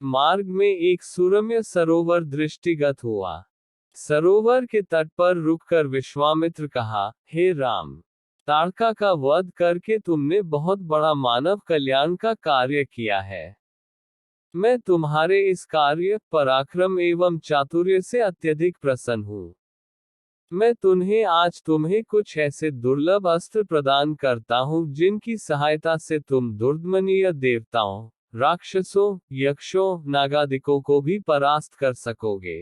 मार्ग में एक सुरम्य सरोवर दृष्टिगत हुआ। सरोवर के तट पर रुककर विश्वामित्र कहा, हे राम, ताड़का का वध करके तुमने बहुत बड़ा मानव कल्याण का कार्य किया है। मैं तुम्हारे इस कार्य, पराक्रम एवं चातुर्य से अत्यधिक प्रसन्न हूँ। मैं तुम्हें कुछ ऐसे दुर्लभ अस्त्र प्रदान करता हूँ जिनकी सहायता से तुम दुर्दमनीय देवताओं, राक्षसों, यक्षों, नागादिकों को भी परास्त कर सकोगे।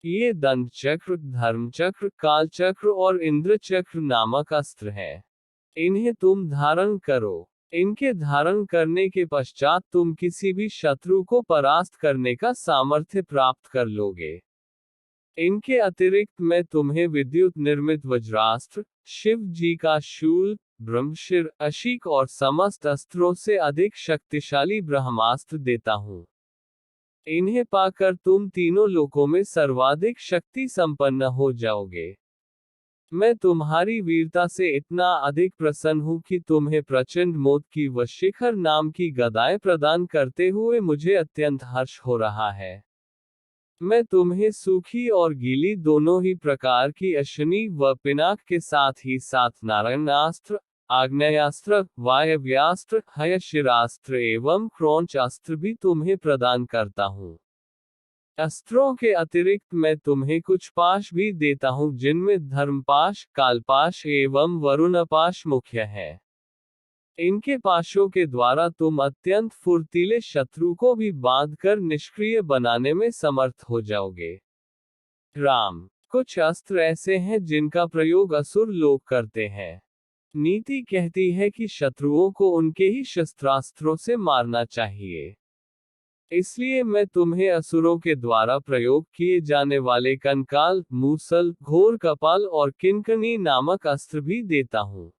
ये दंड चक्र, धर्म चक्र, काल चक्र और इंद्र चक्र नामक अस्त्र हैं। इन्हें तुम धारण करो। इनके धारण करने के पश्चात तुम किसी भी शत्रु को परास्त करने का सामर्थ्य प्राप्त कर लोगे। इनके अतिरिक्त मैं तुम्हें विद्युत निर्मित वज्रास्त्र, शिव जी का शूल, ब्रह्मशिर, अशीक और समस्त अस्त्रों से अधिक शक्तिशाली ब्रह्मास्त्र देता हूँ। इन्हें पाकर तुम तीनों लोकों में सर्वाधिक शक्ति संपन्न हो जाओगे। मैं तुम्हारी वीरता से इतना अधिक प्रसन्न हूँ कि तुम्हें प्रचंड मोद की व शिखर नाम की गदाएं प्रदान करते हुए मुझे अत्यंत हर्ष हो रहा है। मैं तुम्हें सूखी और गीली दोनों ही प्रकार की अश्विनी व पिनाक के साथ ही साथ नारायणास्त्र, आग्नेयास्त्र, वायव्यास्त्र, हयशिरास्त्र एवं क्रौंच अस्त्र भी तुम्हें प्रदान करता हूँ। अस्त्रों के अतिरिक्त मैं तुम्हें कुछ पाश भी देता हूँ जिनमें धर्मपाश, कालपाश एवं वरुणपाश मुख्य है। इनके पाशों के द्वारा तुम अत्यंत फुर्तीले शत्रु को भी बांधकर निष्क्रिय बनाने में समर्थ हो जाओगे। राम, कुछ अस्त्र ऐसे हैं जिनका प्रयोग असुर लोग करते हैं। नीति कहती है कि शत्रुओं को उनके ही शस्त्रास्त्रों से मारना चाहिए। इसलिए मैं तुम्हें असुरों के द्वारा प्रयोग किए जाने वाले कंकाल, मूसल, घोर कपाल और किंकणी नामक अस्त्र भी देता हूँ।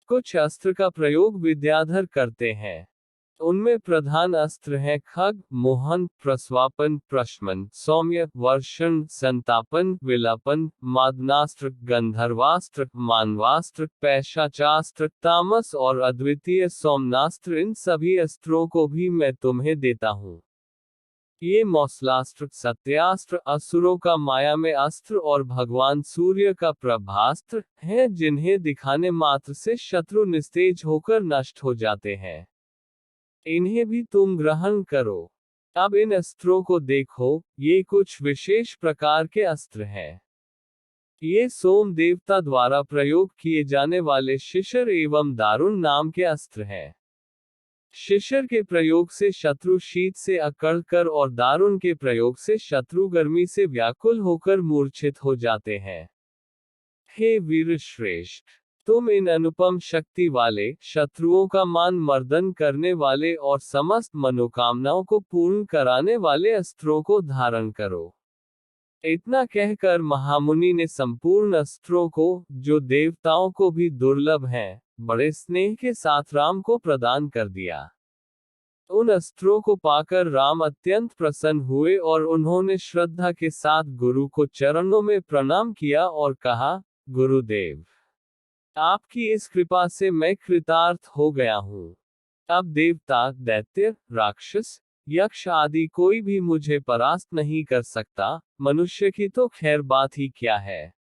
कुछ अस्त्र का प्रयोग विद्याधर करते हैं। उनमें प्रधान अस्त्र हैं खग, मोहन, प्रस्वापन, प्रशमन, सौम्य, वर्षण, संतापन, विलापन, मादनास्त्र, गंधर्वास्त्र, मानवास्त्र, पैशाचास्त्र, तामस और अद्वितीय सोमनास्त्र। इन सभी अस्त्रों को भी मैं तुम्हें देता हूँ। ये मौसलास्त्र, सत्यास्त्र, असुरों का माया में अस्त्र और भगवान सूर्य का प्रभास्त्र हैं जिन्हें दिखाने मात्र से शत्रु निस्तेज होकर नष्ट हो जाते हैं। इन्हें भी तुम ग्रहण करो। अब इन अस्त्रों को देखो, ये कुछ विशेष प्रकार के अस्त्र हैं। ये सोम देवता द्वारा प्रयोग किए जाने वाले शिशिर एवं दारुण नाम के अस्त्र हैं। शिशिर के प्रयोग से शत्रु शीत से अकड़ कर और दारुण के प्रयोग से शत्रु गर्मी से व्याकुल होकर मूर्छित हो जाते हैं। हे वीर श्रेष्ठ, तुम इन अनुपम शक्ति वाले, शत्रुओं का मान मर्दन करने वाले और समस्त मनोकामनाओं को पूर्ण कराने वाले अस्त्रों को धारण करो। इतना कहकर महामुनि ने संपूर्ण अस्त्रों को, जो देवताओं को भी दुर्लभ हैं, बड़े स्नेह के साथ राम को प्रदान कर दिया। उन अस्त्रों को पाकर राम अत्यंत प्रसन्न हुए और उन्होंने श्रद्धा के साथ गुरु को चरणों में प्रणाम किया और कहा, गुरुदेव, आपकी इस कृपा से मैं कृतार्थ हो गया हूँ। अब देवता, दैत्य, राक्षस, यक्ष आदि कोई भी मुझे परास्त नहीं कर सकता। मनुष्य की तो खैर बात ही क्या है,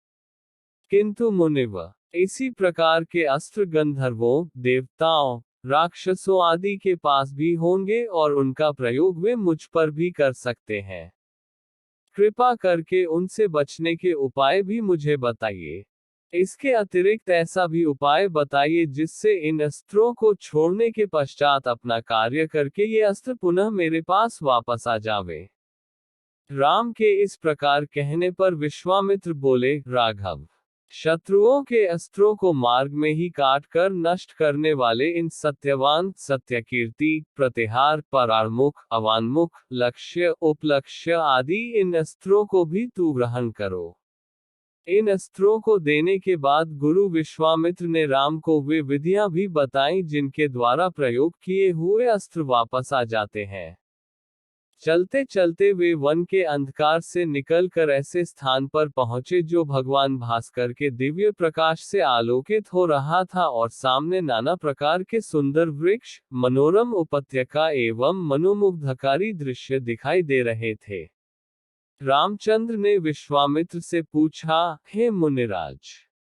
किंतु मुनिव, इसी प्रकार के अस्त्र गंधर्वों, देवताओं, राक्षसों आदि के पास भी होंगे और उनका प्रयोग वे मुझ पर भी कर सकते हैं। कृपा करके उनसे बचने के उपाय भी मुझे बताइए। इसके अतिरिक्त ऐसा भी उपाय बताइए जिससे इन अस्त्रों को छोड़ने के पश्चात अपना कार्य करके ये अस्त्र पुनः मेरे पास वापस आ जावे। राम के इस प्रकार कहने पर विश्वामित्र बोले, राघव, शत्रुओं के अस्त्रों को मार्ग में ही काट कर नष्ट करने वाले इन सत्यवान, सत्यकीर्ति, प्रतिहार, परामुख, अवान्मुख, लक्ष्य, उपलक्ष्य आदि इन अस्त्रों को भी तू ग्रहण करो। इन अस्त्रों को देने के बाद गुरु विश्वामित्र ने राम को वे विधियां भी बताईं जिनके द्वारा प्रयोग किए हुए अस्त्र वापस आ जाते हैं। चलते चलते वे वन के अंधकार से निकलकर ऐसे स्थान पर पहुंचे जो भगवान भास्कर के दिव्य प्रकाश से आलोकित हो रहा था, और सामने नाना प्रकार के सुंदर वृक्ष, मनोरम उपत्यका एवं मनोमुग्धकारी दृश्य दिखाई दे रहे थे। रामचंद्र ने विश्वामित्र से पूछा, हे मुनिराज,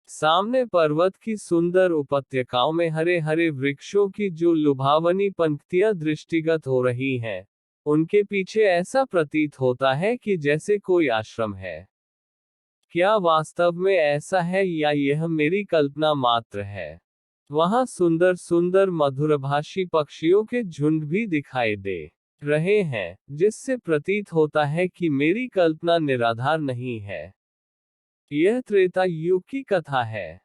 सामने पर्वत की सुंदर उपत्यकाओं में हरे हरे वृक्षों की जो लुभावनी पंक्तियां दृष्टिगत हो रही हैं, उनके पीछे ऐसा प्रतीत होता है कि जैसे कोई आश्रम है। क्या वास्तव में ऐसा है या यह मेरी कल्पना मात्र है? वहां सुंदर सुंदर मधुरभाषी पक्षियों के झुंड भी दिखाई दे रहे हैं, जिससे प्रतीत होता है कि मेरी कल्पना निराधार नहीं है। यह त्रेता युग की कथा है।